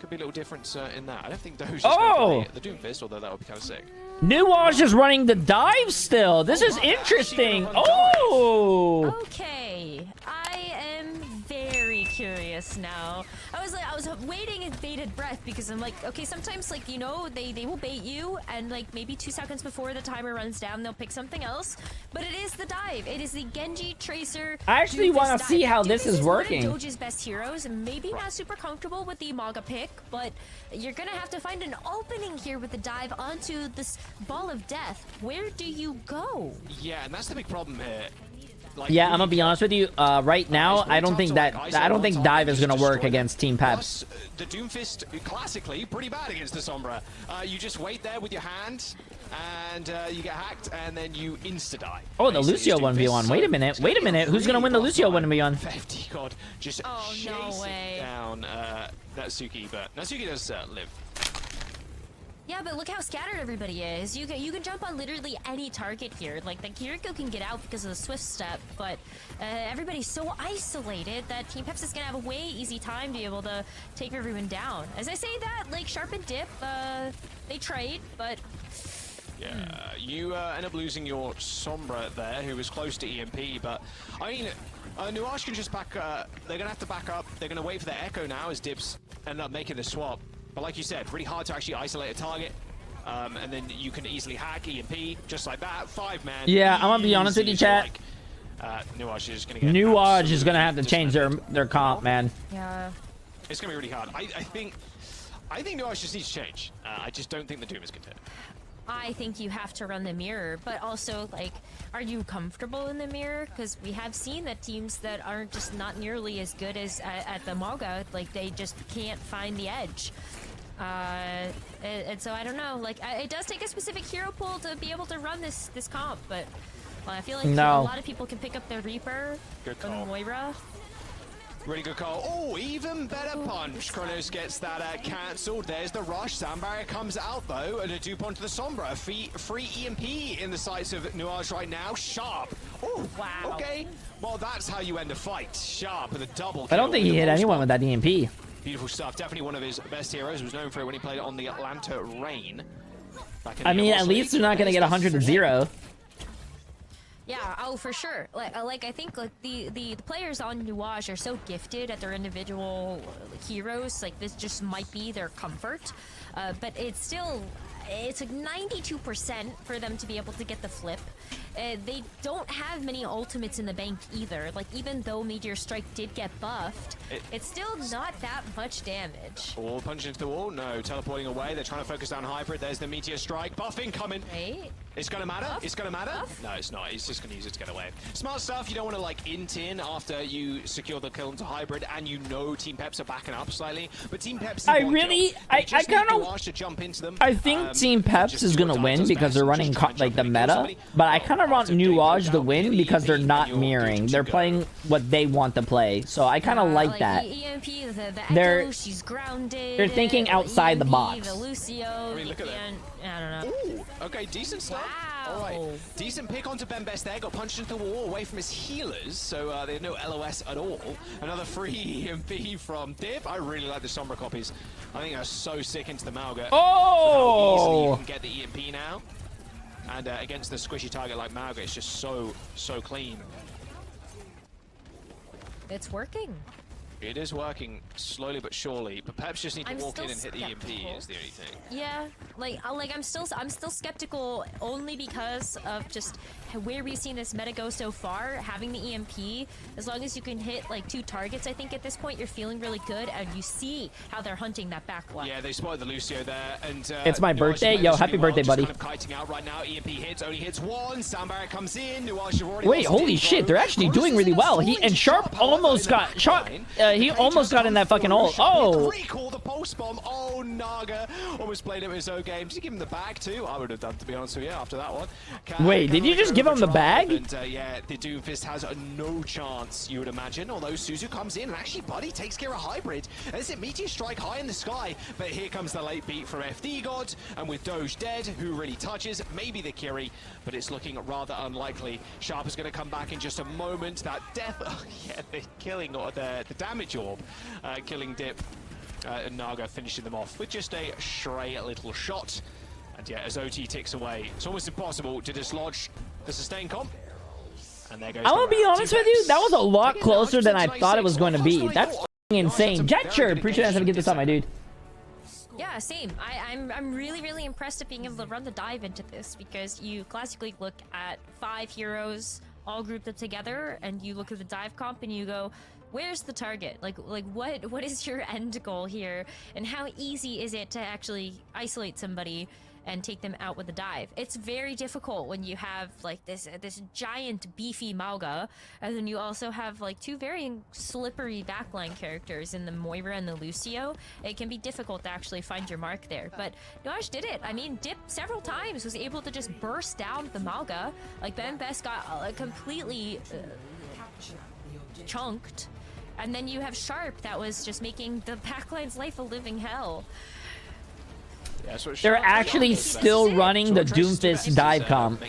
Could be a little difference in that. I don't think Doge is Oh! the Doomfist, although that would be kind of sick. NU.AGE is running the dive still. This is interesting. Oh! Okay, I am very curious now. I was waiting in bated breath because I'm like, okay, sometimes like, you know, they will bait you and like maybe 2 seconds before the timer runs down, they'll pick something else. But it is the dive. It is the Genji Tracer. I actually want to see how this is working. One of Doge's best heroes, and maybe not super comfortable with the Maga pick, but you're gonna have to find an opening here with the dive onto this ball of death. Where do you go? Yeah, and that's the big problem here. Like, Yeah, I'm gonna be honest with you. Right now, I don't think dive is gonna work against Team PEPS. The Doomfist, classically, pretty bad against the Sombra. You just wait there with your hand, and you get hacked, and then you insta-die. Oh, the Lucio 1v1. Wait a minute. Wait a minute. Who's gonna win the Lucio 1v1? 50 God, just chasing down Natsuki, but Natsuki does live. Yeah, but look how scattered everybody is. You can jump on literally any target here. Like, the Kiriko can get out because of the swift step, but everybody's so isolated that Team PEPS is gonna have a way easy time to be able to take everyone down. As I say that, like, Sharp and Dip, they trade, but... Yeah, you end up losing your Sombra there, who was close to EMP, but, I mean, NU.AGE can just back, they're gonna have to back up. They're gonna wait for their Echo now as Dips end up making the swap. But like you said, really hard to actually isolate a target. And then you can easily hack EMP, just like that. 5-man. Yeah, I'm gonna be honest with you, chat. NU.AGE is gonna get NU.AGE is gonna have to change their comp, man. Yeah. It's gonna be really hard. I think NU.AGE just needs to change. I just don't think the Doom is content. I think you have to run the mirror, but also, like, are you comfortable in the mirror? Because we have seen that teams that aren't just not nearly as good as at the Maga, like, they just can't find the edge. And so I don't know, like, it does take a specific hero pool to be able to run this comp, but I feel like a lot of people can pick up their Reaper and Moira. Really good call. Oh, even better punch. Kronos gets that cancelled. There's the rush. Sound barrier comes out though, and a dupe onto the Sombra. Free EMP in the sights of NU.AGE right now. Sharp. Oh, wow. Okay. Well, that's how you end a fight. Sharp with a double kill. I don't think he hit anyone with that EMP. Beautiful stuff. Definitely one of his best heroes. Was known for it when he played it on the Atlanta Reign. I mean, at least they're not going to get 100 to 0. Yeah, oh, for sure. Like I think like the players on NU.AGE are so gifted at their individual heroes. Like, this just might be their comfort, but it's like 92% for them to be able to get the flip. They don't have many ultimates in the bank either. Like, even though Meteor Strike did get buffed, it's still not that much damage. Wall punch into the wall. No, teleporting away. They're trying to focus down Hybrid. There's the Meteor Strike. Buffing coming. Right. It's gonna matter. Buff? It's gonna matter. Buff? No, it's not. He's just gonna use it to get away. Smart stuff. You don't want to like int in after you secure the kill into Hybrid, and you know Team PEPS are backing up slightly. But Team PEPS, I kind of jump into them. I think Team PEPS is gonna win because they're running like the meta, but I kind of want NU.AGE to win because they're not mirroring. They're playing what they want to play, so I kind of like that. The EMP, the Echo, she's grounded. They're thinking outside the box. The Lucio, I mean, look at that. I don't know. Ooh, okay, decent stuff. Wow. All right, decent pick onto Ben Best there. Got punched into the wall away from his healers, so they had no LOS at all. Another free EMP from Dip. I really like the Sombra copies. I think they're so sick into the Malga. Oh! How easily you can get the EMP now. And against the squishy target like Malga, it's just so clean. It's working. It is working slowly but surely, but perhaps just need to walk in and hit the EMP is the only thing. Yeah, like I'm still skeptical only because of just where we've seen this meta go so far. Having the EMP, as long as you can hit like 2 targets, I think at this point you're feeling really good, and you see how they're hunting that back line. Yeah, they spotted the Lucio there, and it's my birthday. Yo, happy birthday, buddy. Kind of kiting out right now. EMP hits, only hits 1. Sound barrier comes in. Wait, holy shit! They're actually doing really well. Sharp almost got he almost got in that fucking ult. Oh! Recall the pulse bomb. Oh, Naga almost played it with his own game. Did he give him the bag too? I would have done, to be honest with you, after that one. Wait, did you just give him the bag? And yeah, the Doomfist has no chance, you would imagine. Although Suzu comes in and actually Buddy takes care of Hybrid. And it's a Meteor Strike high in the sky. But here comes the late beat from FD God. And with Doge dead, who really touches? Maybe the Kiri, but it's looking rather unlikely. Sharp is going to come back in just a moment. That death, oh, yeah, the killing or the damage orb, killing Dip. And Naga finishing them off with just a stray little shot. And yeah, as OT ticks away, it's almost impossible to dislodge the sustain comp. And there goes. I'm gonna be honest with you, that was a lot closer than I thought it was going to be. That's insane. Jay3, appreciate it. Get this on, my dude. Yeah, same. I'm really impressed at being able to run the dive into this, because you classically look at 5 heroes all grouped up together, and you look at the dive comp and you go, where's the target? Like what is your end goal here, and how easy is it to actually isolate somebody and take them out with a dive? It's very difficult when you have like this giant beefy Mauga, and then you also have like 2 very slippery backline characters in the Moira and the Lucio. It can be difficult to actually find your mark there, but NU.AGE did it. I mean, Dip several times was able to just burst down the Mauga. Like Ben Best got completely chunked, and then you have Sharp that was just making the backline's life a living hell. Yeah, they're actually still running the Doomfist dive comp.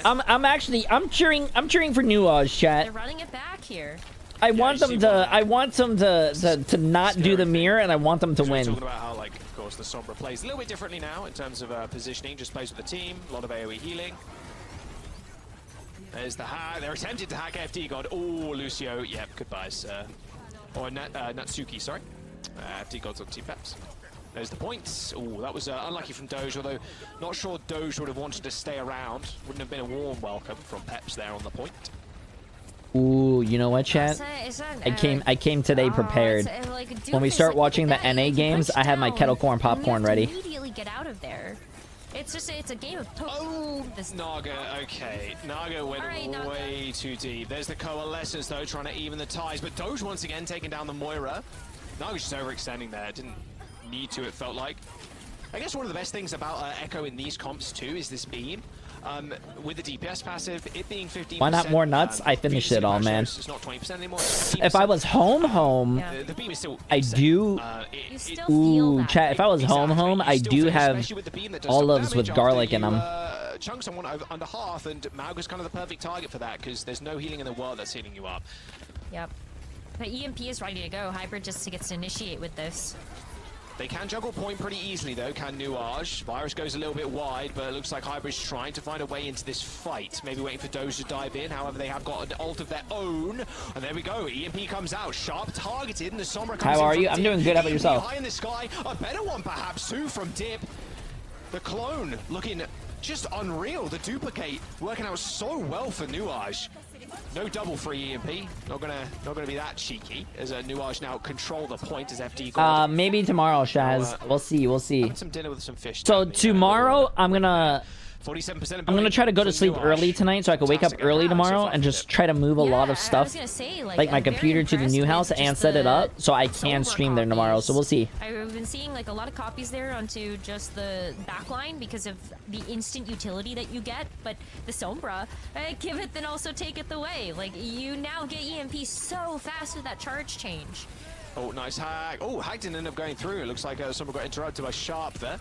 I'm cheering for NU.AGE, chat. They're running it back here. I want them to not do the mirror, and I want them to win. Talking about how, like, of course, the Sombra plays a little bit differently now in terms of positioning. Just plays with the team, a lot of AoE healing. There's the hack. They're attempting to hack FD God. Oh, Lucio. Yep, goodbyes. Or Natsuki, sorry. FD God's on Team PEPS. There's the points. Oh, that was unlucky from Doge, although not sure Doge would have wanted to stay around. Wouldn't have been a warm welcome from PEPS there on the point. Ooh, you know what, chat? I came today prepared. When we start watching the NA games, I have my kettle corn popcorn ready. Immediately get out of there. It's a game of this Naga, okay. Naga went way too deep. There's the Coalescence, though, trying to even the ties, but Doge once again taking down the Moira. Naga's just overextending there. Didn't need to, it felt like. I guess one of the best things about Echo in these comps too is this beam. With the DPS passive, it being 15%. Why not more nuts? I finished it all, man. It's not 20% anymore. It's if I was home, the beam is still I do. Ooh, chat. If I was home, I do have olives with garlic in them. Chunk someone under half, and Mauga's kind of the perfect target for that, because there's no healing in the world that's healing you up. Yep. But EMP is ready to go. Hybrid just gets to initiate with this. They can juggle point pretty easily, though, can NU.AGE. Virus goes a little bit wide, but it looks like Hybrid's trying to find a way into this fight. Maybe waiting for Doge to dive in. However, they have got an ult of their own. And there we go. EMP comes out. Sharp targeted, and the Sombra comes in. How are you? I'm doing good. How about yourself? High in the sky. A better one, perhaps, too, from Dip. The clone looking just unreal. The duplicate working out so well for NU.AGE. No double free EMP. Not gonna be that cheeky. As NU.AGE now control the point as FD. Maybe tomorrow, Shaz. We'll see. Having some dinner with some fish. So tomorrow, I'm gonna 47%. Try to go to sleep early tonight so I can wake up early tomorrow and just try to move a lot of stuff, like my computer to the new house and set it up so I can stream there tomorrow. So we'll see. I've been seeing like a lot of copies there onto just the backline because of the instant utility that you get, but the Sombra, give it then also take it away. Like you now get EMP so fast with that charge change. Oh, nice hack. Oh, hack didn't end up going through. It looks like Sombra got interrupted by Sharp there.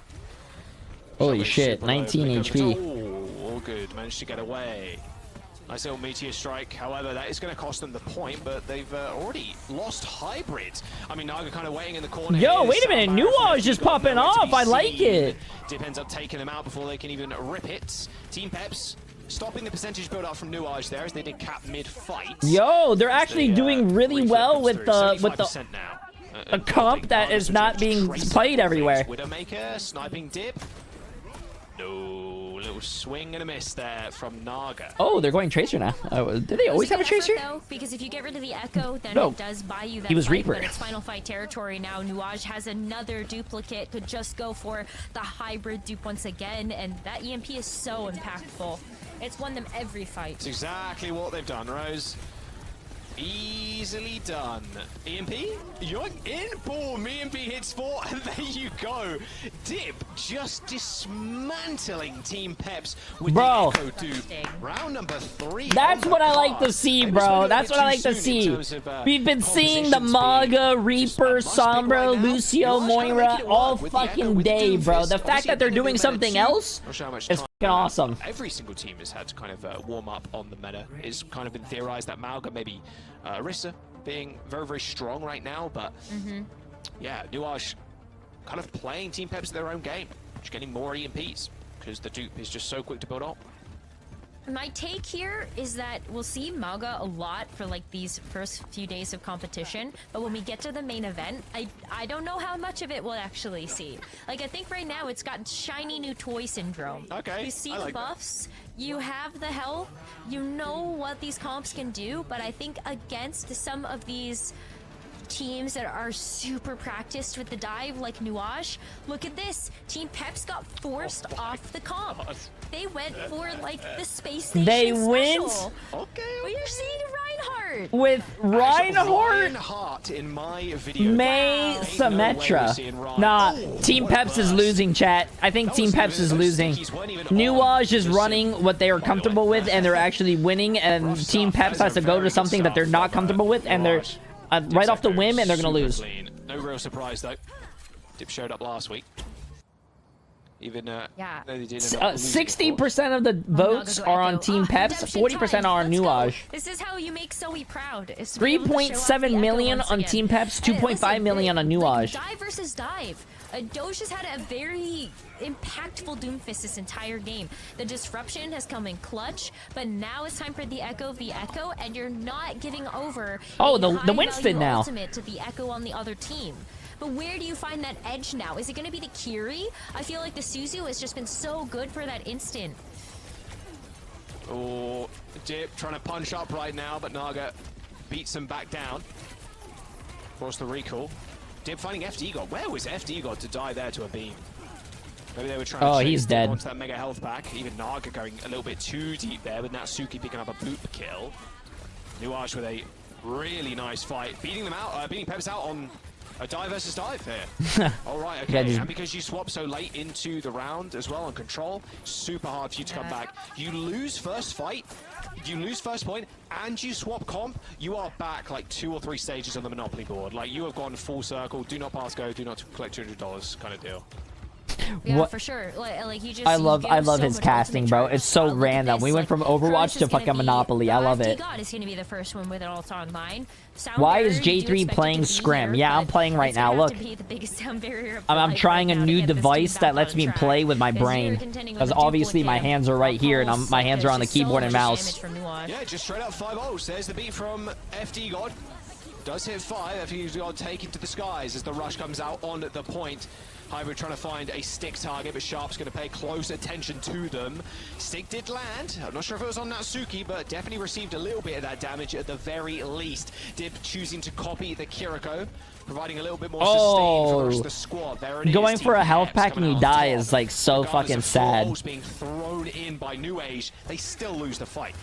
Holy shit, 19 HP. Oh, all good. Managed to get away. Nice little meteor strike. However, that is going to cost them the point, but they've already lost Hybrid. I mean, Naga kind of waiting in the corner. Yo, wait a minute. NU.AGE is just popping off. I like it. Dip ends up taking them out before they can even rip it. Team PEPS stopping the percentage build up from NU.AGE there as they did cap mid-fight. Yo, they're actually doing really well with the a comp that is not being played everywhere. Widowmaker, sniping Dip. No, little swing and a miss there from Naga. Oh, they're going Tracer now. Did they always have a Tracer? Though, because if you get rid of the Echo, then it does buy you that he was fight, Reaper. But it's final fight territory now. NU.AGE has another duplicate. Could just go for the hybrid dupe once again, and that EMP is so impactful. It's won them every fight. It's exactly what they've done, Rose. Easily done. EMP, you're in. Boom, EMP hits 4, and there you go. Dip just dismantling Team PEPS with the Echo dupe. Round number 3. That's what I like to see, bro. That's what I like to see. We've been seeing the Maga, Reaper, Sombra, Lucio, Moira all fucking day, bro. The fact that they're doing something else is fucking awesome. Every single team has had to kind of warm up on the meta. It's kind of been theorized that Mauga maybe Orisa being very, very strong right now, but yeah, NU.AGE kind of playing Team PEPS their own game, just getting more EMPs because the dupe is just so quick to build up. My take here is that we'll see Maga a lot for like these first few days of competition, but when we get to the main event, I don't know how much of it we'll actually see. Like, I think right now it's got shiny new toy syndrome. Okay, You see I the like buffs, you have the health, you know what these comps can do, but I think against some of these teams that are super practiced with the dive like NU.AGE, look at this. Team PEPS got forced off the comp. God. They went for like the space station They special. went Okay. Well, you're seeing Reinhardt. with Reinhardt, Reinhardt in my video. May Wow. Symmetra. Nah, Team PEPS is losing, chat. I think Team PEPS is losing. NU.AGE is running what they are comfortable with, and they're actually winning, and Team PEPS has to go to something that they're not comfortable with, and they're right off the whim, and they're gonna lose. No real surprise though. Dip showed up last week. Even Yeah. though they did end up losing, of course. 60% of the votes are on Team PEPS, 40% are on NU.AGE. This is how you make Zoe proud. Is to be able to show off the 3.7 Echo million once on again. Team PEPS, And 2.5 listen, million on NU.AGE. Like, dive versus dive. Doge has had a very impactful Doomfist this entire game. The disruption has come in clutch, but now it's time for the Echo v Echo, and you're not giving over Oh, a the high-value Winston now. ultimate to the Echo on the other team. But where do you find that edge now? Is it going to be the Kiri? I feel like the Suzu has just been so good for that instant. Oh, Dip trying to punch up right now, but Naga beats him back down. Force the recall. Dip finding FD God. Where was FD God to die there to a beam? Maybe they were trying to he's chase Dip dead. onto that mega health pack. Even Naga going a little bit too deep there with Natsuki picking up a boop kill. NU.AGE with a really nice fight. Beating them out, beating PEPS out on a dive versus dive here. Alright, okay. just- And because you swap so late into the round as well on control, super hard for you to come back. You lose first fight, you lose first point, and you swap comp, you are back like 2 or 3 stages on the Monopoly board. Like, you have gone full circle, do not pass go, do not collect $200 kind of deal. Yeah, What- for sure. Like you just. I you love give his so much casting, ultimate bro. charge. It's so Look at random. this, We went from Overwatch Kronos to is gonna fucking be- Monopoly. I love FD it. God is going to be the first one with it all online. Sound Why barrier, is you do Jay3 expect it playing to be Scrim? here, Yeah, I'm but playing right it's gonna now. have Look. to be the biggest sound barrier of I'm life trying right a now to new get this team device back that lets on me track. play with my Because brain. you're contending with Because a obviously my duplicate hands are right of here, and Pulse, my hands are on the there's just so keyboard and much mouse. damage from NU.AGE. Yeah, just straight up 5 ults. There's the beat from FD God. Does hit 5. FD God taken to the skies as the rush comes out on the point. Hybrid trying to find a stick target, but Sharp's going to pay close attention to them. Stick did land. I'm not sure if it was on Natsuki, but definitely received a little bit of that damage at the very least. Dib choosing to copy the Kiriko, providing a little bit more sustain for the rest of the squad. There it is. Going for a Team health PEPS pack and coming you out die top. is like so Regardless fucking of sad. balls being thrown in by NU.AGE, they still lose the fight.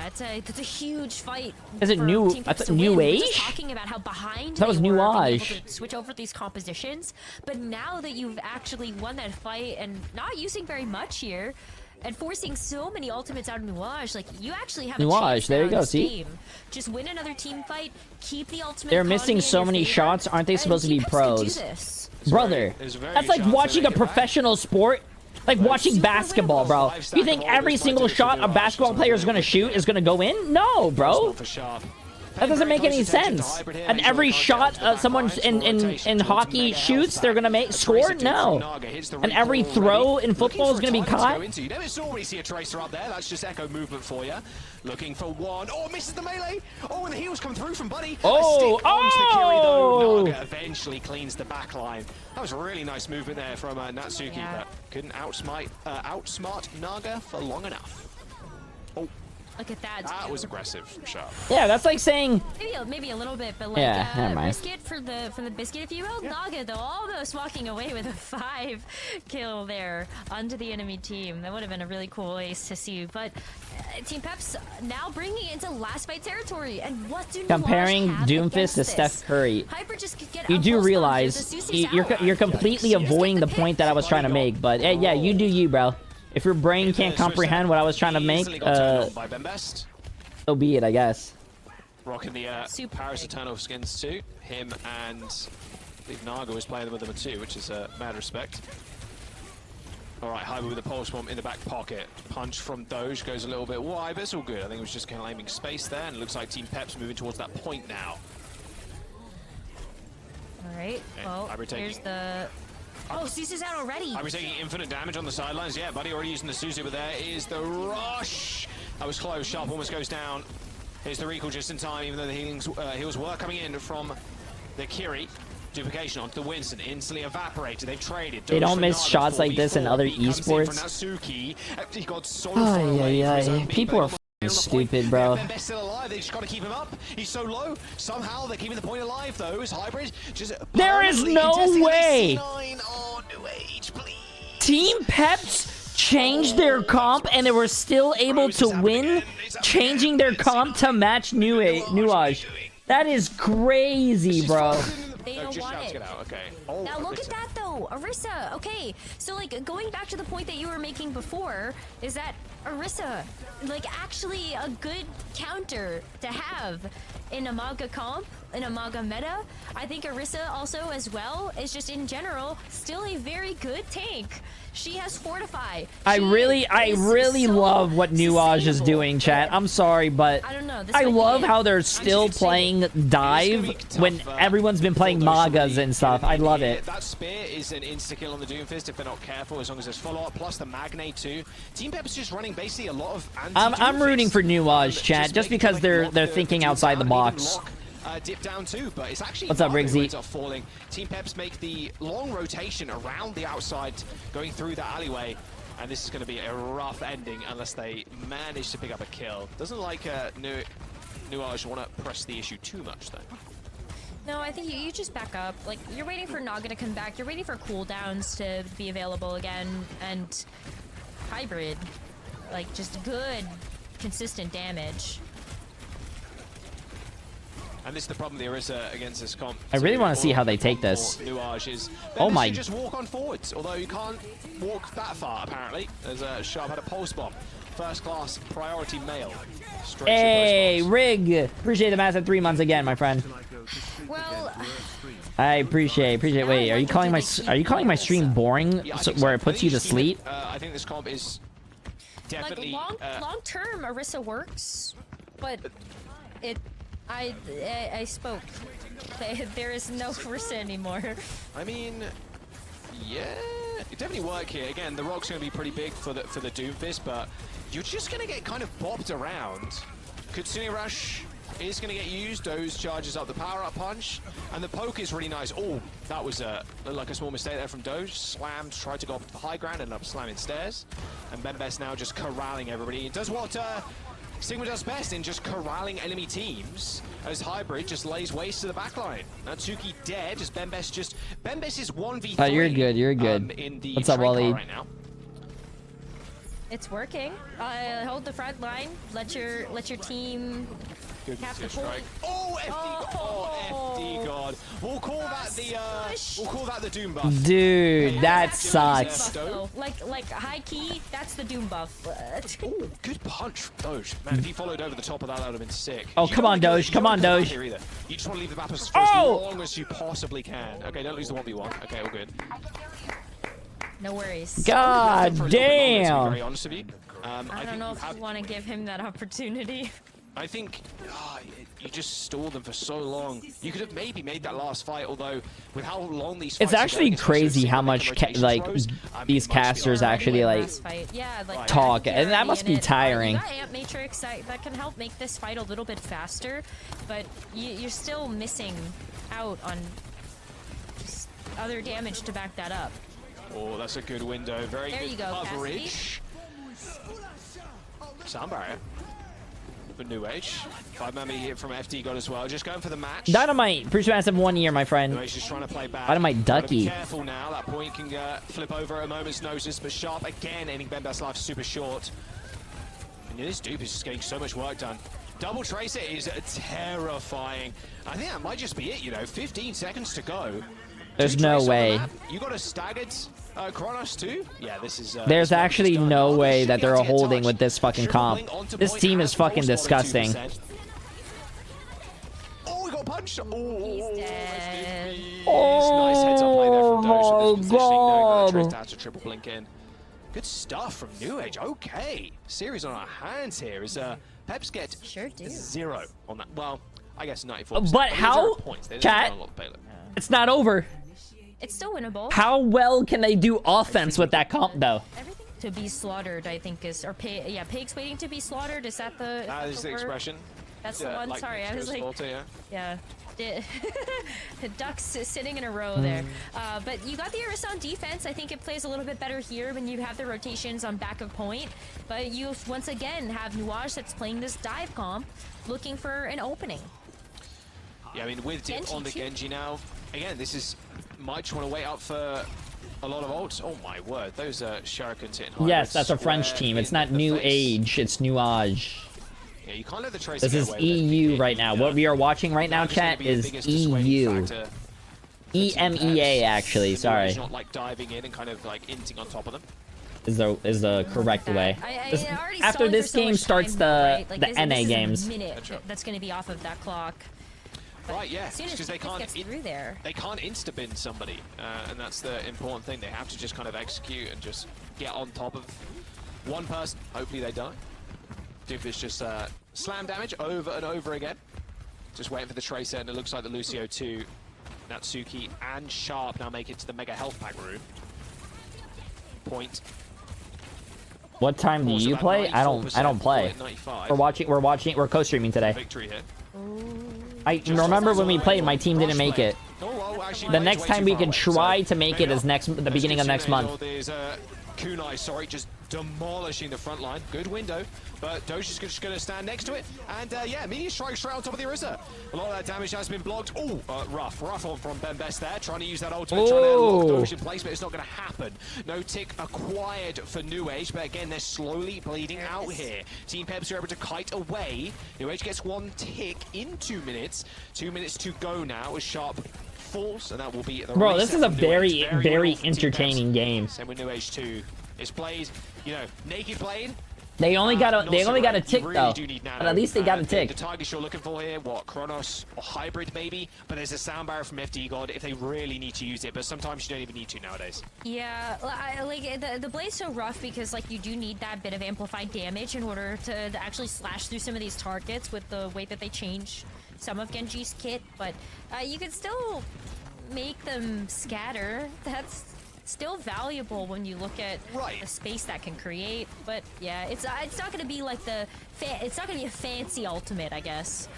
It's a huge fight. Is it for new- Team I PEPS thought to win. We were just NU.AGE? talking about how behind That was they were being able NU.AGE. to switch over these compositions, but now that you've actually won that fight and not using very much here, and forcing so many ultimates out of NU.AGE, like you actually have a NU.AGE, chance there now you go, in this see? game. Just win another team fight, keep the ultimate. They're missing economy so in your many favor, shots. Aren't they and supposed to Team be PEPS can do pros? this. Brother, There's a very that's like chance watching they a make it back. professional sport. Like watching super basketball, bro. winnable. You think every single shot a basketball player is going to shoot is going to go in? No, bro. For Sharp. That doesn't make any sense. And every shot someone in hockey shoots, they're gonna make score? No. And every throw in football is gonna be caught? You never saw when you see a tracer up there. That's just echo movement for you. Looking for one. Oh, misses the melee. Oh, and the heals come through from Buddy. Oh, A stick onto the Kiri, though. oh! Naga eventually cleans the back line. That was a really nice movement there from Natsuki, Yeah. but couldn't outsmart Naga for long enough. Oh, Look at that. that was aggressive from Sharp. Yeah, that's like saying, Maybe a little bit, but like Yeah, never mind. biscuit for the biscuit, if you will. Naga though, almost walking away with a 5 kill there onto the enemy team. That would have been a really cool ace to see. But Team PEPS now bringing it into last fight territory. And what do comparing NU.AGE have Doomfist against to this? Steph Curry. Hyper just could get You a do pulse bomb realize here. The Suzu's out. you're completely Just avoiding get the point that I was trying to make. But yeah, you do you, bro. If your brain can't comprehend what I was trying to make, Easily got turned on by Bembest. so be it, I guess. Rocking the Super Paris big. Eternal skins too. Him and I believe Naga was playing with them too, which is mad respect. Alright, Hyber with the pulse bomb in the back pocket. Punch from Doge goes a little bit wide, but it's all good. I think it was just kind of aiming space there, and it looks like Team PEPS moving towards that point now. All right. Well, here's the. Oh, Suzu's out already. Are we taking infinite damage on the sidelines? Yeah, buddy, already using the Suzu, but there is the rush. That was close. Sharp almost goes down. Here's the recall just in time, even though the heals were coming in from the Kiri. Duplication onto the Winston, instantly evaporated. They've traded. They don't miss shots like this in other esports. He got so People are stupid, bro. Best still alive. They just got to keep him up. He's so low. Somehow they're keeping the point alive, though. His hybrid just. There is no way. Oh, NU.AGE, please. Team PEPS changed their comp and they were still able to win, changing their comp to match NU.AGE. That is crazy, bro. They don't want it. Okay. Oh, now look at that though, Orisa. Okay, so like going back to the point that you were making before, is that Orisa, like actually a good counter to have in a Maga comp, in a Maga meta. I think Orisa also as well is just in general still a very good tank. She has Fortify. I really love what NU.AGE is doing, chat. I'm sorry, but I don't know. I love how they're still playing dive when everyone's been playing Magas and stuff. I love it. That spear is an insta-kill on the Doomfist if they're not careful, as long as there's follow-up, plus the Magne too. Team PEPS just running basically a lot of I'm rooting for NU.AGE, chat, just because they're thinking outside the box. Dip down too, but it's actually what's up, Riggsy? Falling. Team PEPS make the long rotation around the outside, going through the alleyway, and this is going to be a rough ending unless they manage to pick up a kill. Doesn't like NU.AGE want to press the issue too much though. No, I think you just back up. Like, you're waiting for Naga to come back. You're waiting for cooldowns to be available again, and hybrid, like just good, consistent damage. And this is the problem there is against this comp. I really want to see how they take this. NU.AGE is oh my! Just walk on forwards, although you can't walk that far apparently. There's a Sharp had a pulse bomb. First class priority mail. Hey, Rig! Appreciate the massive 3 months again, my friend. Well, I appreciate. Wait, are you calling my stream boring? Yeah, where it puts you to sleep? I think this comp is definitely like long term. Orisa works, but I spoke. There is no Orisa anymore. I mean, yeah, it definitely work here. Again, the rock's going to be pretty big for the Doomfist, but you're just going to get kind of bobbed around. Kutsune Rush is going to get used. Doze charges up the power-up punch, and the poke is really nice. Oh, that was like a small mistake there from Doge. Slammed, tried to go up to the high ground, ended up slamming stairs. And Bembes now just corralling everybody. He does what Sigma does best in just corralling enemy teams, as Hybrid just lays waste to the backline. Natsuki dead, as Bembes is 1v3. Oh, you're good, you're good. In the what's up, Wally? Right now. It's working. Hold the front line. Let your team have the point. Oh, FD! Oh, FD God. We'll call that the Doom buff. Dude, that sucks. Like high key, that's the Doom buff. Ooh, good punch from Doge. Man, if he followed over the top of that, that would have been sick. Oh, come on, Doge. Come on, Doge. You just want to leave the map as long as you possibly can. Okay, don't lose the 1v1. Okay, all good. No worries. God damn. Very honest with you. I don't know if you want to give him that opportunity. I think you just stalled them for so long. You could have maybe made that last fight, although with how long these fights it's actually crazy how much these casters actually talk, and that must be tiring. You got Amp Matrix that can help make this fight a little bit faster, but you're still missing out on just other damage to back that up. Oh, that's a good window. Very good coverage. Sound barrier for NU.AGE. 5-man hit from FD got as well. Just going for the match. Dynamite. Pretty massive 1 year, my friend. NU.AGE just trying to play back. Dynamite Ducky. Be careful now. That point can flip over at a moment's notice. But Sharp again ending Bembes' life super short. And this dupe is just getting so much work done. Double Tracer is terrifying. I think that might just be it, you know. 15 seconds to go. There's no way. You got a staggered Kronos too? Yeah, this is... There's actually no way that they're holding with this fucking comp. This team is fucking disgusting. Oh, we got punched! Oh, he's dead. Nice heads up play there from Doge. My God. Trace down to triple blink in. Good stuff from NU.AGE. Okay. Series on our hands here as PEPS get 0 on that. Well, I guess 94%. But how, chat, It's not over. It's still winnable. How well can they do offense with that comp, though? Everything to be slaughtered, I think, is... Or, pigs waiting to be slaughtered. Is that the... That is the expression. That's the one. Like Sorry, I was like... Water, yeah. Ducks sitting in a row there. But you got the Orisa on defense. I think it plays a little bit better here when you have the rotations on back of point. But you, once again, have NU.AGE that's playing this dive comp, looking for an opening. Yeah, I mean, with Dip on the Genji now, again, this is... Might just want to wait out for a lot of ults. Oh my word, those are shurikens hitting hard. Yes, that's a French team. It's not NU.AGE, it's NU.AGE. Yeah, you can't let the Tracer This is EU right now. What we are watching right now, chat, is EU. EMEA, actually. Sorry. Not like diving in and kind of like inting on top of them. Is the correct way. After After this game starts the NA games. That's going to be off of that clock. Right, yeah, because they can't through there. They can't insta-bin somebody, and that's the important thing. They have to just kind of execute and just get on top of one person. Hopefully they die. Dip is just slam damage over and over again. Just waiting for the Tracer, and it looks like the Lucio 2, Natsuki, and Sharp now make it to the Mega Health Pack room. Point. What time do you play? I don't play. We're co-streaming today. Victory hit. I remember when we played, my team didn't make it. The next time we can try to make it is the beginning of next month. There's Kunai, sorry, just demolishing the front line. Good window, but Doge is just going to stand next to it. And yeah, Meteor strike straight on top of the Orisa. A lot of that damage has been blocked. Oh, rough on from BEMBEST there, trying to use that ultimate, trying to lock Doge in place, but it's not going to happen. No tick acquired for NU.AGE, but again, they're slowly bleeding out here. Team PEPS are able to kite away. NU.AGE gets one tick in 2 minutes. 2 minutes to go now as Sharp falls, and that will be the Bro, this is a very well entertaining game. Same with NU.AGE 2. It's played, you know, naked played. They only got a tick though. But at least they got a tick. The targets you're looking for here, what, Kronos or Hybrid maybe? But there's a sound barrier from FD God if they really need to use it, but sometimes you don't even need to nowadays. Yeah, like the Blade's so rough because like you do need that bit of amplified damage in order to actually slash through some of these targets with the way that they change some of Genji's kit, but you can still make them scatter. That's still valuable when you look at the space that can create. But yeah, it's not going to be like it's not going to be a fancy ultimate, I guess.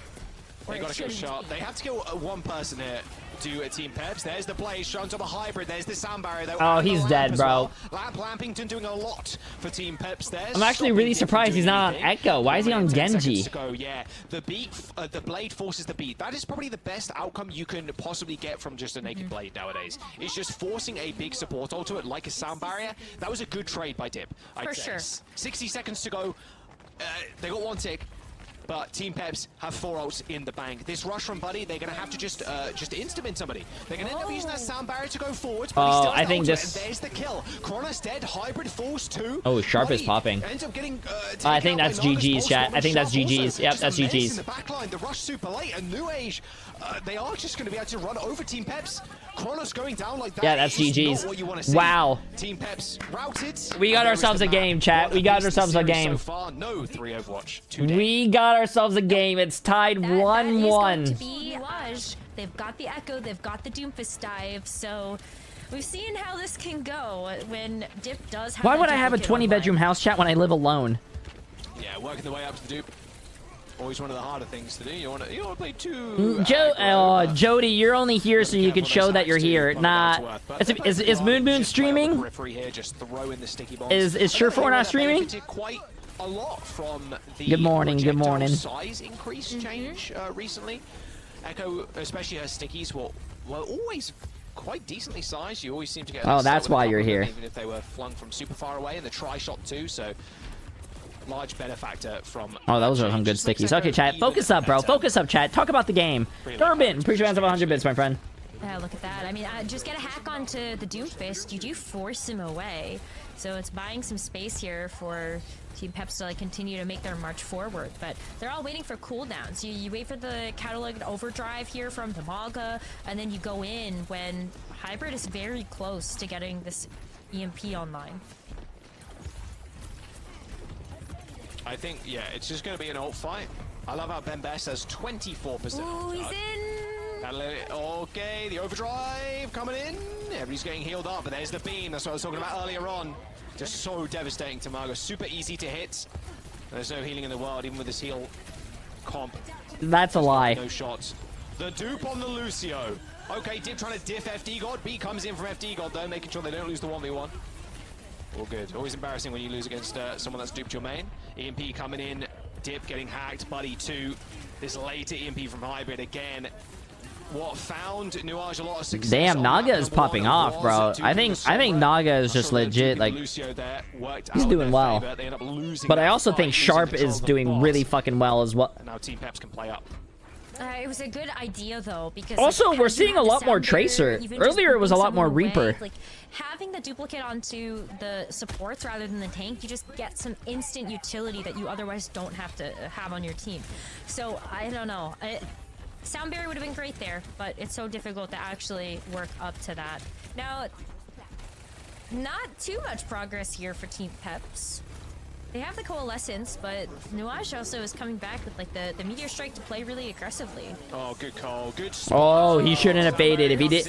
They got to go Sharp. They have to kill one person here. Do a Team PEPS. There's the Blaze showing top a Hybrid. There's the sound barrier though. Oh, he's dead, bro. Lampington doing a lot for Team PEPS there. I'm actually really surprised he's not on Echo. Why is he on Genji? Yeah, the beat, the Blade forces the beat. That is probably the best outcome you can possibly get from just a naked Blade nowadays. It's just forcing a big support ultimate like a sound barrier. That was a good trade by Dip. For sure. 60 seconds to go. They got one tick. But Team PEPS have 4 ults in the bank. This rush from Buddy, they're going to have to just insta-bin somebody. They're going to end up using that sound barrier to go forwards. But I think this... There's the kill. Kronos dead. Hybrid falls too. Oh, Sharp is popping. Ends up getting, I think that's GG's, chat. I think that's GG's. Yep, that's GG's. In the backline, the rush super late, and NU.AGE, they are just going to be able to run over Team PEPS. Kronos going down like that. Yeah, that's GG's. Wow. Team PEPS routed. We got ourselves a game, chat. We got ourselves a game. So far, no 3 Overwatch. We got ourselves a game. It's tied 1-1. They've got the Echo, they've got the Doomfist dive, so we've seen how this can go when Dip does have. Why would I have a 20-bedroom house, chat, when I live alone? Yeah, working the way up to the dupe. Always one of the harder things to do. You want to play two. Jody, you're only here so you can show that you're here. Nah, is Moon streaming? Is Surefour not streaming? Quite a lot from the good morning. Size increase change recently. Echo, especially her stickies, were always quite decently sized. You always seem to get. Oh, that's why you're here. Even if they were flung from super far away, and the tri-shot too. So. Large benefactor from. Oh, those are some good stickies. Okay, chat. Focus up, bro. Focus up, chat. Talk about the game. Durbin, appreciate fans of 100 bits, my friend. Yeah, look at that. I mean, just get a hack onto the Doomfist. You do force him away. So it's buying some space here for Team PEPS to like, continue to make their march forward. But they're all waiting for cooldowns. You wait for the catalog overdrive here from the Maga, and then you go in when Hybrid is very close to getting this EMP online. I think, yeah, it's just going to be an ult fight. I love how BEMBEST has 24%. Ooh, he's in. Okay, the overdrive coming in. Everybody's getting healed up, but there's the beam. That's what I was talking about earlier on. Just so devastating to Margo. Super easy to hit. There's no healing in the world, even with this heal comp. That's a lie. No shots. The dupe on the Lucio. Okay, Dip trying to diff FD God. B comes in from FD God, though, making sure they don't lose the 1v1. All good. Always embarrassing when you lose against someone that's duped your main. EMP coming in. Dip getting hacked. Buddy 2. This later EMP from Hybrid again. What found NU.AGE a lot of success. Damn, Naga is popping off, bro. I think Naga is just legit. Like, he's doing well. But I also think Sharp is doing really fucking well as well. Now Team PEPS can play up. It was a good idea though, because also we're seeing a lot more Tracer. Earlier it was a lot more Reaper. Like having the duplicate onto the supports rather than the tank, you just get some instant utility that you otherwise don't have to have on your team. So I don't know. Sound barrier would have been great there, but it's so difficult to actually work up to that. Now, not too much progress here for Team PEPS. They have the Coalescence, but NU.AGE also is coming back with like the Meteor Strike to play really aggressively. Oh, good call. Good. Oh, he shouldn't have faded if he did.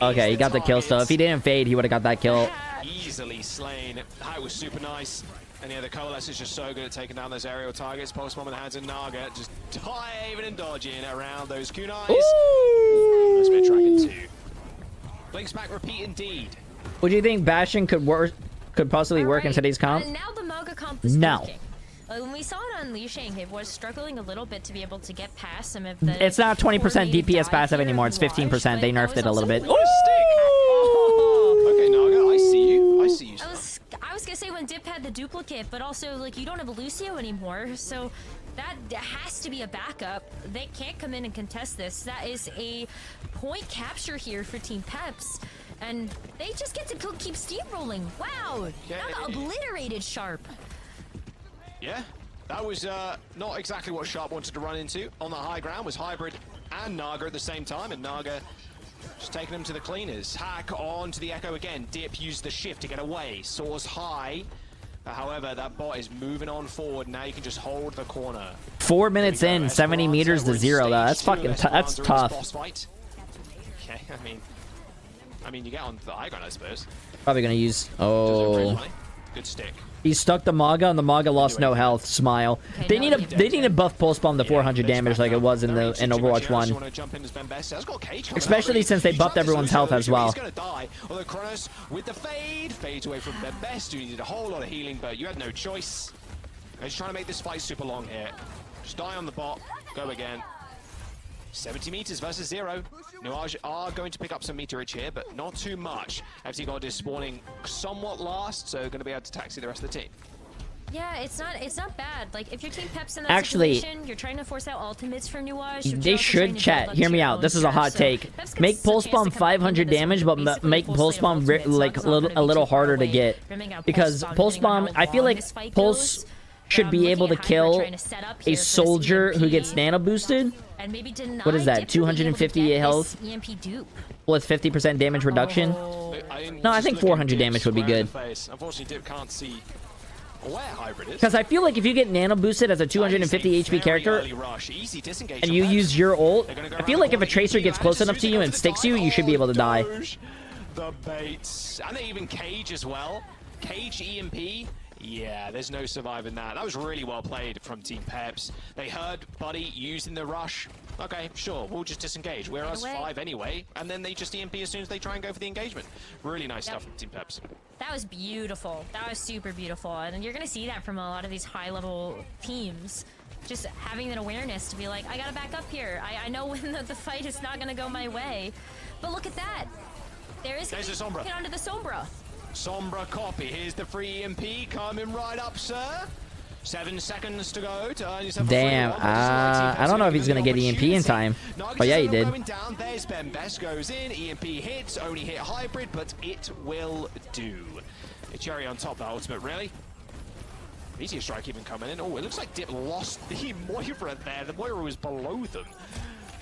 Okay, he got the kill still. If he didn't fade, he would have got that kill. Easily slain. That was super nice. And yeah, the Coalescence is just so good at taking down those aerial targets. Pulse Bomb in the hands of Naga, just diving and dodging around those kunais. Ooh. That's been tracking too. Blinks back, repeat indeed. Would you think bashing could possibly work in today's comp? Now the Moga comp is working. When we saw it on Liu it was struggling a little bit to be able to get past some of the... It's not 20% DPS passive anymore, it's 15%. They nerfed it a little bit. Ooh! Okay, Naga, I see you. I see you. I was gonna say when Dip had the duplicate, but also, like, you don't have a Lucio anymore, so that has to be a backup. They can't come in and contest this. That is a point capture here for Team PEPS. And they just get to keep steamrolling. Wow! Naga obliterated Sharp. Yeah, that was not exactly what Sharp wanted to run into. On the high ground was Hybrid and Naga at the same time, and Naga just taking them to the cleaners. Hack on to the Echo again. Dip used the shift to get away. Soars high. However, that bot is moving on forward. Now you can just hold the corner. 4 minutes in, 70 meters to 0, though. That's fucking that's tough. Okay, I mean, you get on the high ground, I suppose. Probably gonna use... Oh. Good stick. He stuck the Maga, and the Maga lost no health. Smile. Okay, they need to buff Pulse Bomb to 400 damage like it was in Overwatch 1. Especially since they buffed everyone's health as well. He's gonna die. Although Kronos with the fades away from their best. You needed a whole lot of healing, but you had no choice. They're just trying to make this fight super long here. Just die on the bot. Go again. 70 meters versus 0. NU.AGE are going to pick up some meterage here, but not too much. FT God is spawning somewhat last, so going to be able to taxi the rest of the team. Yeah, it's not bad. Like, if your Team PEPS in that situation, you're trying to force out ultimates for NU.AGE. They should chat. Hear me out. This is a hot take. Make Pulse Bomb 500 damage, but make Pulse Bomb like a little harder to get. Because Pulse Bomb, I feel like Pulse should be able to kill a soldier who gets nano boosted. What is that? 250 health with 50% damage reduction? No, I think 400 damage would be good. Unfortunately, Dip can't see where Hybrid is. Because I feel like if you get nano boosted as a 250 HP character and you use your ult, I feel like if a Tracer gets close enough to you and sticks you, you should be able to die. The baits. And they even Cage as well. Cage EMP. Yeah, there's no surviving that. That was really well played from Team PEPS. They heard Buddy using the rush. Okay, sure, we'll just disengage. We're us 5 anyway, and then they just EMP as soon as they try and go for the engagement. Really nice stuff from Team PEPS. That was beautiful. That was super beautiful. And you're going to see that from a lot of these high-level teams. Just having that awareness to be like, I got to back up here. I know when the fight is not going to go my way. But look at that. There's the Sombra. Get onto the Sombra. Sombra copy. Here's the free EMP coming right up, sir. 7 seconds to go to earn yourself. Damn, I don't know if he's gonna get EMP in time. But yeah, he did. Down. There's Ben Best goes in. EMP hits. Only hit Hybrid, but it will do. A cherry on top, the ultimate, really. Meteor Strike even coming in. Oh, it looks like Dip lost the Moira there. The Moira was below them.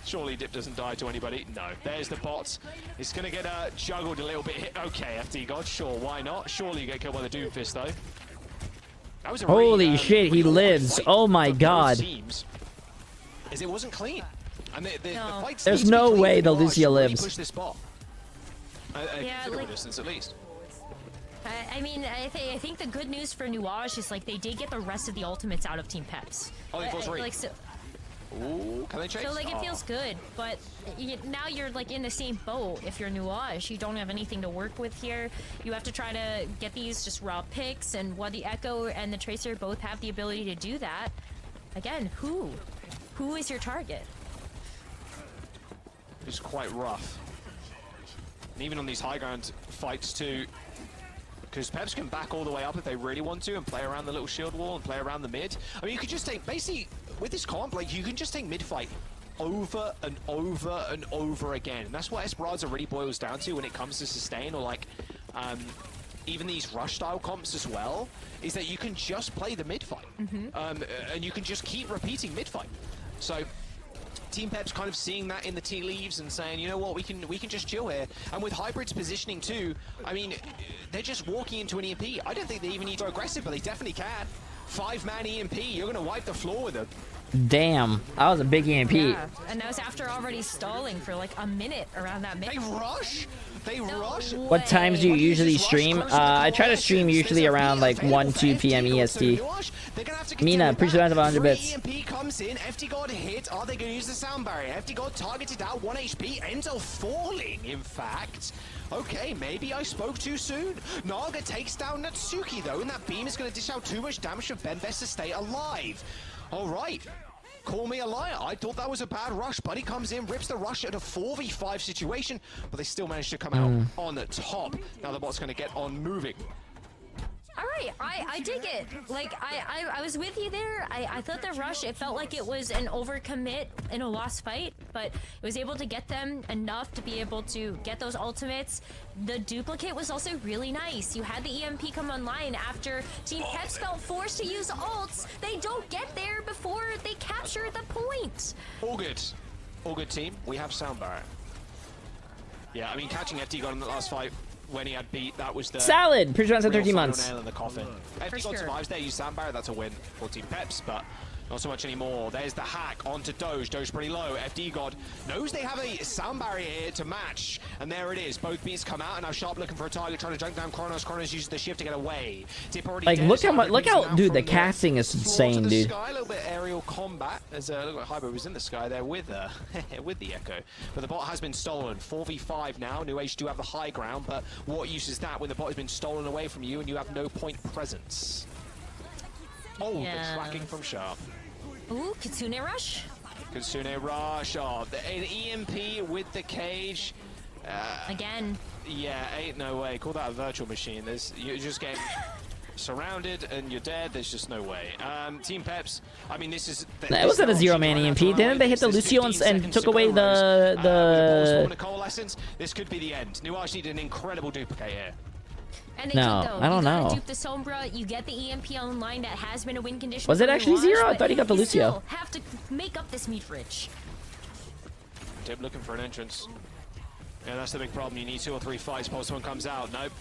Surely Dip doesn't die to anybody. No. There's the bot. He's going to get juggled a little bit. Okay, FD God. Sure, why not? Surely you get killed by the Doomfist, though. That was a holy shit, he lives. Oh my god. Teams, as it wasn't clean. And the fights There's no way the Lucio lives. Push this bot. Yeah, like, distance at least. I mean, I think the good news for NU.AGE is like they did get the rest of the ultimates out of Team PEPS. Oh, they forced like so. Ooh, can they chase? So like it feels good, but now you're like in the same boat. If you're NU.AGE, you don't have anything to work with here. You have to try to get these just raw picks, and while the Echo and the Tracer both have the ability to do that, again, who is your target? It's quite rough. And even on these high ground fights too, because PEPS can back all the way up if they really want to and play around the little shield wall and play around the mid. I mean, you could just take, basically, with this comp, like, you can just take mid fight over and over and over again. And that's what Esperanza really boils down to when it comes to sustain, or like, even these rush style comps as well, is that you can just play the mid fight. And you can just keep repeating mid fight. So Team PEPS kind of seeing that in the tea leaves and saying, you know what, we can just chill here. And with Hybrid's positioning too, I mean, they're just walking into an EMP. I don't think they even need to go aggressive, but they definitely can. 5-man EMP, you're gonna wipe the floor with them. Damn, that was a big EMP. Yeah, and that was after already stalling for like a minute around that mid. They rush? They rush? What times do you usually stream? I try to stream usually around like 1-2 p.m. EST. Mina, appreciate that 100 bits. EMP comes in, FT God hit. Are they going to use the sound barrier? FT God targeted out, 1 HP, ends up falling, in fact. Okay, maybe I spoke too soon. Naga takes down Natsuki though, and that beam is going to dish out too much damage for Benvest to stay alive. All right. Call me a liar. I thought that was a bad rush. Buddy comes in, rips the rush at a 4v5 situation, but they still managed to come out on the top. Now the bot's going to get on moving. All right, I dig it. Like, I was with you there. I thought the rush, it felt like it was an overcommit in a lost fight, but it was able to get them enough to be able to get those ultimates. The duplicate was also really nice. You had the EMP come online after Team PEPS felt forced to use ults. They don't get there before they capture the point. All good. All good, team. We have sound barrier. Yeah, I mean, catching FT God in the last fight, when he had beat, that was the Salad, pretty sure that's 13 months. Nail in the coffin. FT God survives there, use sound barrier, that's a win for Team PEPS, but not so much anymore. There's the hack onto Doge. Doge pretty low. FD God knows they have a sound barrier here to match, and there it is. Both beats come out, and now Sharp looking for a target, trying to jump down Kronos. Kronos uses the shift to get away. Tip already like, dead. look how dude, the casting is insane, dude. Sky, a little bit aerial combat. As look like Hybrid was in the sky there with with the Echo, but the bot has been stolen. 4v5 now. NU.AGE do have the high ground, but what use is that when the bot has been stolen away from you and you have no point presence? Oh, the tracking from Sharp. Ooh, Kitsune Rush. Kitsune Rush. Oh, an EMP with the cage. Again. Yeah, ain't no way. Call that a virtual machine. You're just getting surrounded and you're dead. There's just no way. Team PEPS. I mean, this is. It wasn't a 0-man EMP. Didn't they hit the Lucio and took away the coalescence? This could be the end. NU.AGE needed an incredible duplicate here. And they no, did, though. I don't know. Dupe the Sombra, you get the EMP online that has been a win condition. Was it actually 0? I thought he got the Lucio. You still have to make up this meat rich. Tip looking for an entrance. Yeah, that's the big problem. You need 2 or 3 fights before someone comes out. Nope.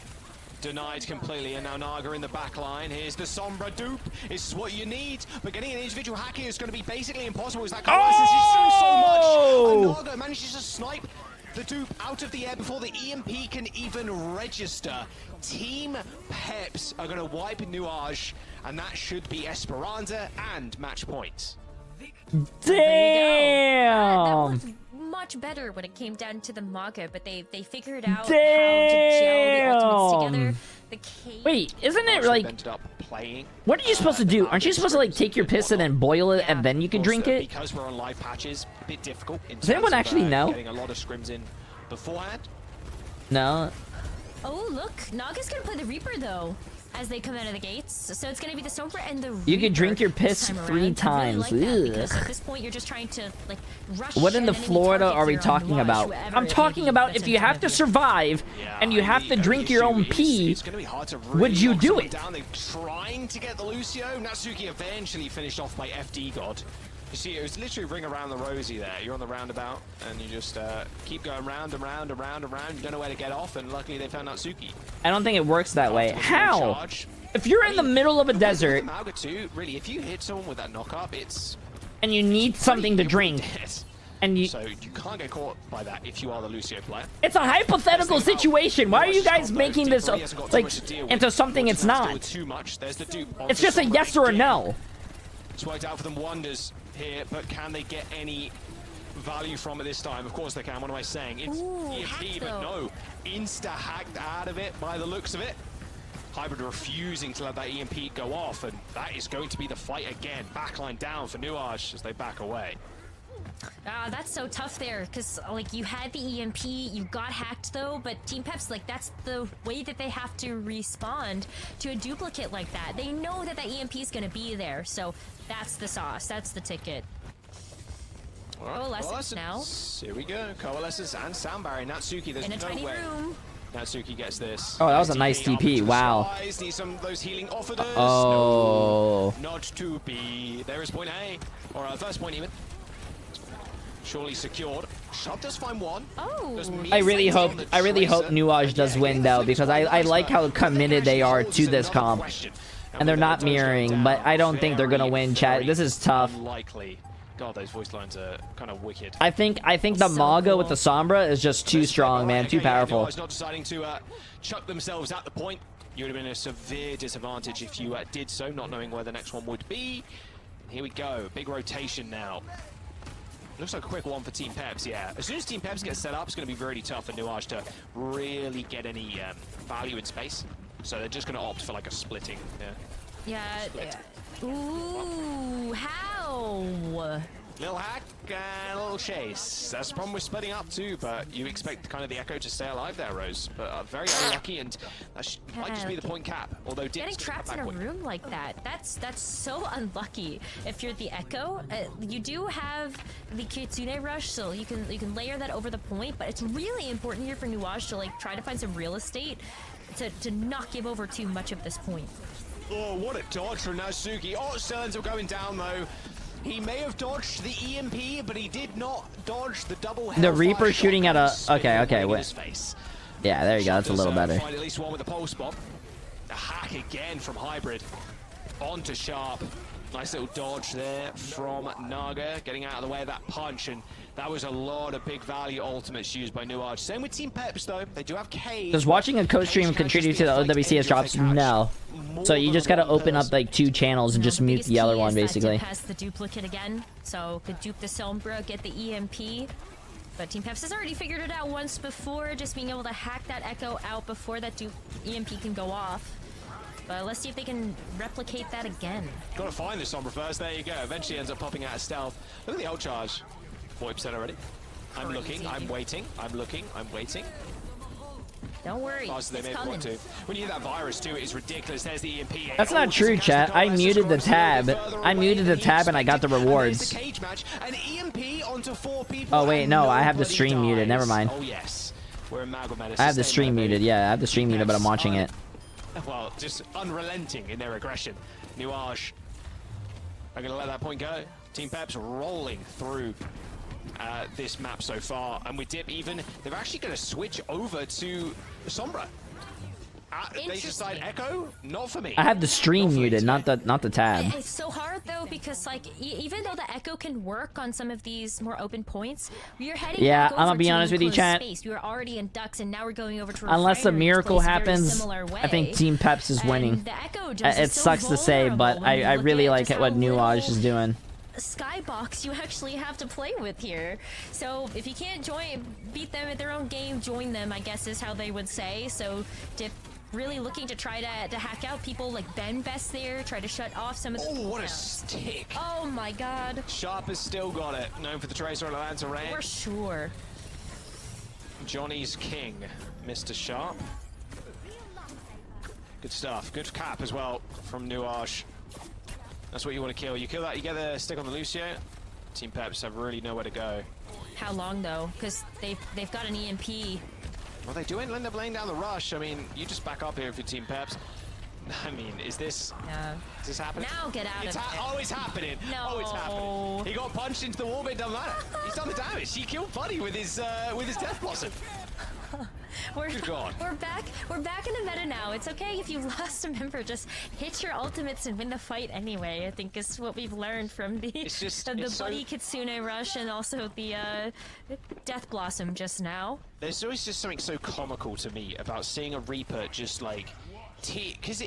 Denied completely, and now Naga in the back line. Here's the Sombra dupe. This is what you need, but getting an individual hack here is going to be basically impossible. Is that coalescence is doing so much? And Naga manages to snipe the dupe out of the air before the EMP can even register. Team PEPS are going to wipe NU.AGE, and that should be Esperanza and match points. Damn! That was much better when it came down to the Maga, but they figured out how to gel the ultimates together. The cage. Wait, isn't it like? Ended up playing. What are you supposed to do? Aren't you supposed to like take your piss and then boil it and then you can drink it? Because we're on live patches, a bit difficult. Does anyone actually know? Getting a lot of scrims in beforehand. No. Oh, look. Naga's gonna play the Reaper, though, as they come out of the gates. So it's gonna be the Sombra and the Reaper. You could drink your piss 3 times. Really like because at this point, you're just trying to, like, rush. What in the Florida are we talking about? I'm talking about if you have to survive and you have to drink your own pee, it's gonna be hard to really would you do it? Down. They're trying to get the Lucio. Natsuki eventually finished off by FD God. You see, it was literally ring around the rosy there. You're on the roundabout, and you just keep going round and round and round and round. You don't know where to get off, and luckily they found Natsuki. I don't think it works that way. How? If you're in the middle of a desert, Malga too, really, if you hit someone with that knock-up, it's... and you need something to drink. And you, so you can't get caught by that if you are the Lucio player. it's a hypothetical situation. Why are you guys making this like into something it's not? Too much. There's the dupe. It's just a yes or a no. It's worked out for them wonders here, but can they get any value from it this time? Of course they can. What am I saying? It's EMP, but no. Insta-hacked out of it by the looks of it. Hybrid refusing to let that EMP go off, and that is going to be the fight again. Backline down for NU.AGE as they back away. That's so tough there, because like you had the EMP, you got hacked though, but Team PEPS, like that's the way that they have to respond to a duplicate like that. They know that that EMP is going to be there, so that's the sauce, that's the ticket. Coalescence now. Here we go. Coalescence and sound barrier. Natsuki, there's in a no tiny way room. Natsuki gets this. Oh, that was a nice TP. Wow. Need some of those healing offers. Oh. No, not to be. There is point A, or first point even. Surely secured. Sharp does find one. Oh. I really hope NU.AGE does win though, because I like how committed they are to this comp. And they're not mirroring, but I don't think they're gonna win, chat. This is tough. Unlikely. God, those voice lines are kind of wicked. I think the Maga with the Sombra is just too strong, man. Too powerful. Not deciding to chuck themselves at the point. You would have been at a severe disadvantage if you did so, not knowing where the next one would be. Here we go. Big rotation now. Looks like a quick one for Team PEPS, yeah. As soon as Team PEPS gets set up, it's going to be really tough for NU.AGE to really get any value in space. So they're just going to opt for like a splitting. Yeah. Ooh, how? Little hack and a little chase. That's the problem with splitting up too, but you expect kind of the Echo to stay alive there, Rose. But very unlucky, and that might just be the point cap. Although getting trapped in a room like that's so unlucky. If you're the Echo, you do have the Kitsune rush, so you can layer that over the point. But it's really important here for NU.AGE to like try to find some real estate to not give over too much of this point. Oh, what a dodge from Natsuki. Oh, Sterns are going down though. He may have dodged the EMP, but he did not dodge the double. The Reaper shooting at a. Okay, wait. Yeah, there you go. That's a little better. Find at least one with a pulse bomb. A hack again from Hybrid. Onto Sharp. Nice little dodge there from Naga, getting out of the way of that punch, and that was a lot of big value ultimates used by NU.AGE. Same with Team PEPS though. They do have Cage. Does watching a co-stream contribute to the OWCS drops? No. So you just gotta open up like 2 channels and just mute the other one, basically. Has the duplicate again, so could dupe the Sombra, get the EMP. But Team PEPS has already figured it out once before, just being able to hack that Echo out before that EMP can go off. But let's see if they can replicate that again. Gotta find this Sombra first. There you go. Eventually ends up popping out of stealth. Look at the ult charge. 40% already. I'm looking. I'm waiting. I'm looking. I'm waiting. Don't worry. Oh, so they made coming. When you get that virus too, it's ridiculous. There's the EMP. That's not true, chat. I muted the tab. I muted the tab and I got the rewards. Oh wait, no, I have the stream muted. Never mind. Oh yes. We're in Magomed. I have the stream muted. Yeah, I have the stream muted, but I'm watching it. Well, just unrelenting in their aggression. NU.AGE are going to let that point go. Team PEPS rolling through this map so far, and with Dip even, they're actually going to switch over to Sombra. They decide Echo, not for me. I have the stream muted, not the tab. It's so hard though, because like even though the Echo can work on some of these more open points, we're heading back I'm gonna be honest with you, chat. Space. We were already in Ducks, and now we're going over to unless a miracle happens, I think Team PEPS is winning. It sucks to say, but I really like what NU.AGE is doing. Skybox you actually have to play with here. So if you can't beat them at their own game, join them, I guess is how they would say. So Dip really looking to try to hack out people like Ben Best there, try to shut off some of the... Oh, what a stick. Oh my god. Sharp has still got it. Known for the Tracer and Atlanta Rain. For sure. Johnny's king, Mr. Sharp. Good stuff. Good cap as well from NU.AGE. That's what you want to kill. You kill that, you get the stick on the Lucio. Team PEPS have really nowhere to go. How long though? Because they've got an EMP. Well, they do end up laying down the rush. I mean, you just back up here if you're Team PEPS. I mean, is this happening? Now get out of it. Oh, it's happening. No. Oh, it's happening. He got punched into the wall, but it doesn't matter. He's done the damage. He killed Buddy with his Death Blossom. Good God. We're back in the meta now. It's okay if you lost a member. Just hit your ultimates and win the fight anyway. I think is what we've learned from the Buddy Kitsune rush and also the Death Blossom just now. There's always just something so comical to me about seeing a Reaper just like because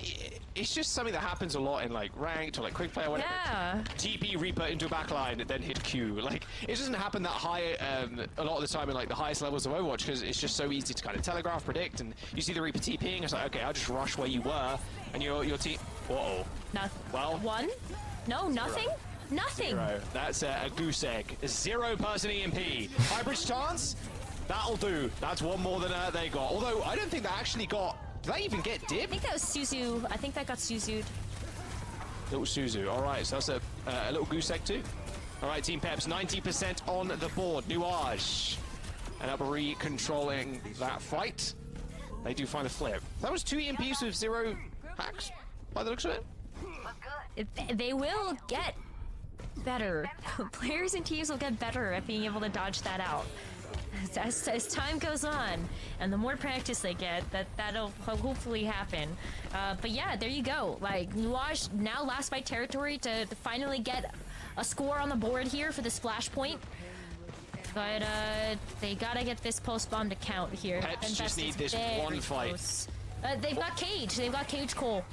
it's just something that happens a lot in like ranked or like quick play or whatever. Yeah. TP Reaper into a backline and then hit Q. Like it doesn't happen that high a lot of the time in like the highest levels of Overwatch because it's just so easy to kind of telegraph, predict, and you see the Reaper TPing. It's like okay, I'll just rush where you were, and your team. Uh-oh. Well. One? No, nothing. Nothing. Zero. That's a goose egg. 0% EMP. Hybrid chance. That'll do. That's one more than they got. Although I don't think they actually got. Did they even get dip? I think that was Suzu. I think that got Suzu'd. Little Suzu. All right, so that's a little goose egg too. All right, Team Peps, 90% on the board. NU.AGE. And Uppery controlling that fight. They do find a flip. That was 2 EMPs with 0 hacks, by the looks of it. They will get better. Players and teams will get better at being able to dodge that out. As time goes on, and the more practice they get, that'll hopefully happen. But yeah, there you go. Like, NU.AGE now last fight territory to finally get a score on the board here for the splash point. But they gotta get this post bomb to count here. Peps just need this one fight. They've got Cage. They've got Cage Cole.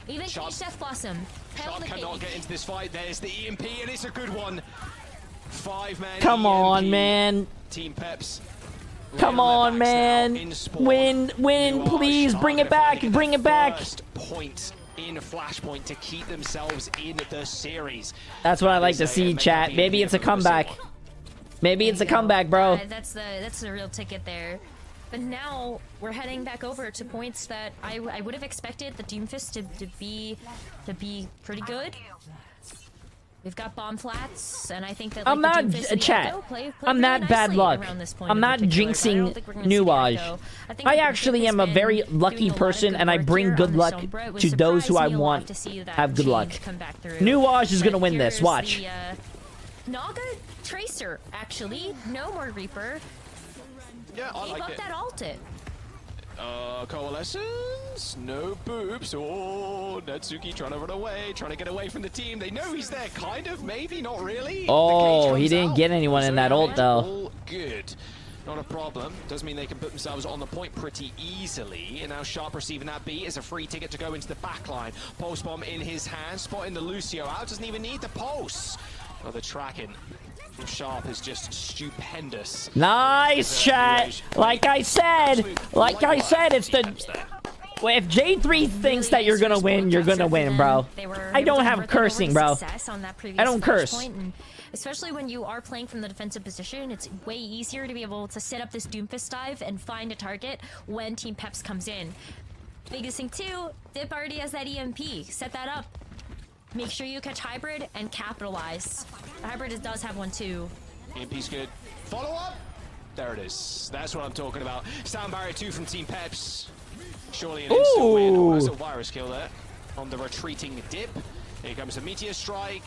Even Cage Death Blossom. Sharp cannot get into this fight. There's the EMP, and it's a good one. 5-man. Come EMP. on, man. Team Peps. Come on, man. Win, please. Bring it back. Bring it back. First point in Flashpoint to keep themselves in the series. That's what I like to see, chat. Maybe it's a comeback. Maybe it's a comeback, bro. That's the real ticket there. But now we're heading back over to points that I would have expected the Doomfist to be pretty good. We've got bomb flats, and I think that like, I'm not chat. I'm not bad luck. I'm not jinxing NU.AGE. I actually am a very lucky person, and I bring good luck to those who I want to have good luck. NU.AGE is gonna win this. Watch. Naga Tracer, actually, no more Reaper. Yeah, I like it. That ulted. Coalescence, no boobs. Oh, Natsuki trying to run away, trying to get away from the team. They know he's there, kind of, maybe, not really. Oh, he didn't get anyone in that ult, though. All good. Not a problem. Does mean they can put themselves on the point pretty easily. And now Sharp receiving that beat is a free ticket to go into the backline. Pulse bomb in his hand, spotting the Lucio out. Doesn't even need the pulse. Oh, the tracking from Sharp is just stupendous. Nice, chat. Like I said, it's the... Well, if Jay3 thinks that you're gonna win, you're gonna win, bro. I don't have cursing, bro. I don't curse. Especially when you are playing from the defensive position, it's way easier to be able to set up this Doomfist dive and find a target when Team Peps comes in. Biggest thing too, Dip already has that EMP. Set that up. Make sure you catch Hybrid and capitalize. The Hybrid does have one too. EMP's good. Follow up! There it is. That's what I'm talking about. Sound barrier 2 from Team Peps. Surely an instant win. Oh, that's a virus kill there on the retreating Dip. Here comes a Meteor Strike.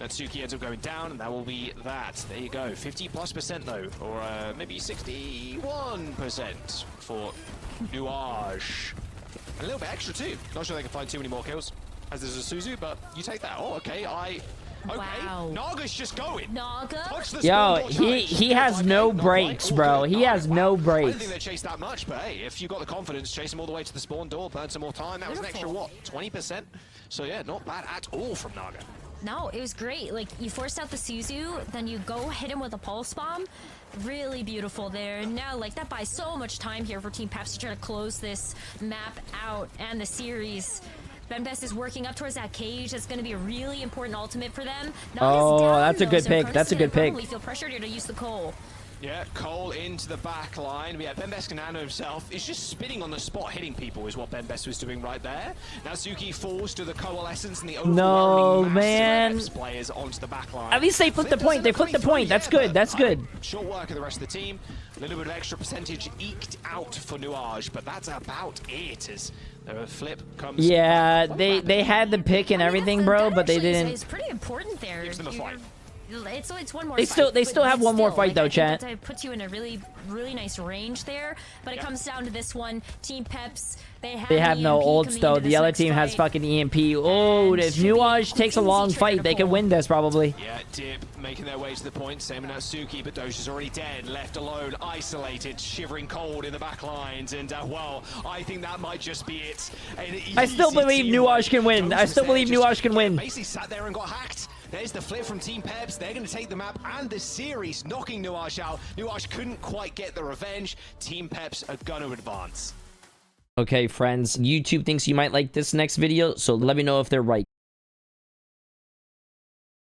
Natsuki ends up going down, and that will be that. There you go. 50+% though, or maybe 61% for NU.AGE. A little bit extra too. Not sure they can find too many more kills, as there's a Suzu, but you take that. Oh, okay. Okay. Wow. Naga's just going. Naga? Yo, he has no brakes, bro. He has no brakes. I didn't think they chased that much, but hey, if you got the confidence, chase him all the way to the spawn door, burn some more time. That was an extra, what, 20%? So yeah, not bad at all from Naga. No, it was great. Like, you forced out the Suzu, then you go hit him with a pulse bomb. Really beautiful there. And now, like, that buys so much time here for Team Peps to try to close this map out and the series. Benbest is working up towards that cage. That's going to be a really important ultimate for them. Oh, that's a good pick. That's a good pick. We feel pressured here to use the Cole. Yeah, Cole into the back line. Yeah, Benbest can handle himself. It's just spinning on the spot, hitting people is what Benbest was doing right there. Natsuki falls to the Coalescence and the overwhelming mass of players onto the back line. At least they flipped the point. They flipped the point. That's good. That's good. Short work of the rest of the team. A little bit of extra percentage eked out for NU.AGE, but that's about it. As the flip comes. Yeah, they had the pick and everything, bro, but they didn't. It's pretty important there. Gives them a fight. it's one more. They still have one more fight though, chat. That puts you in a really nice range there. But it comes down to this one. Team Peps. They have no ults though. The other team has fucking EMP. Oh, if NU.AGE takes a long fight, they can win this probably. Yeah, Dip making their way to the point. Same with Natsuki, but Doja's already dead, left alone, isolated, shivering cold in the back lines. And well, I think that might just be it. I still believe NU.AGE can win. I still believe NU.AGE can win. Basically sat there and got hacked. There's the flip from Team Peps. They're going to take the map and the series, knocking NU.AGE out. NU.AGE couldn't quite get the revenge. Team Peps are going to advance. Okay, friends, YouTube thinks you might like this next video, so let me know if they're right.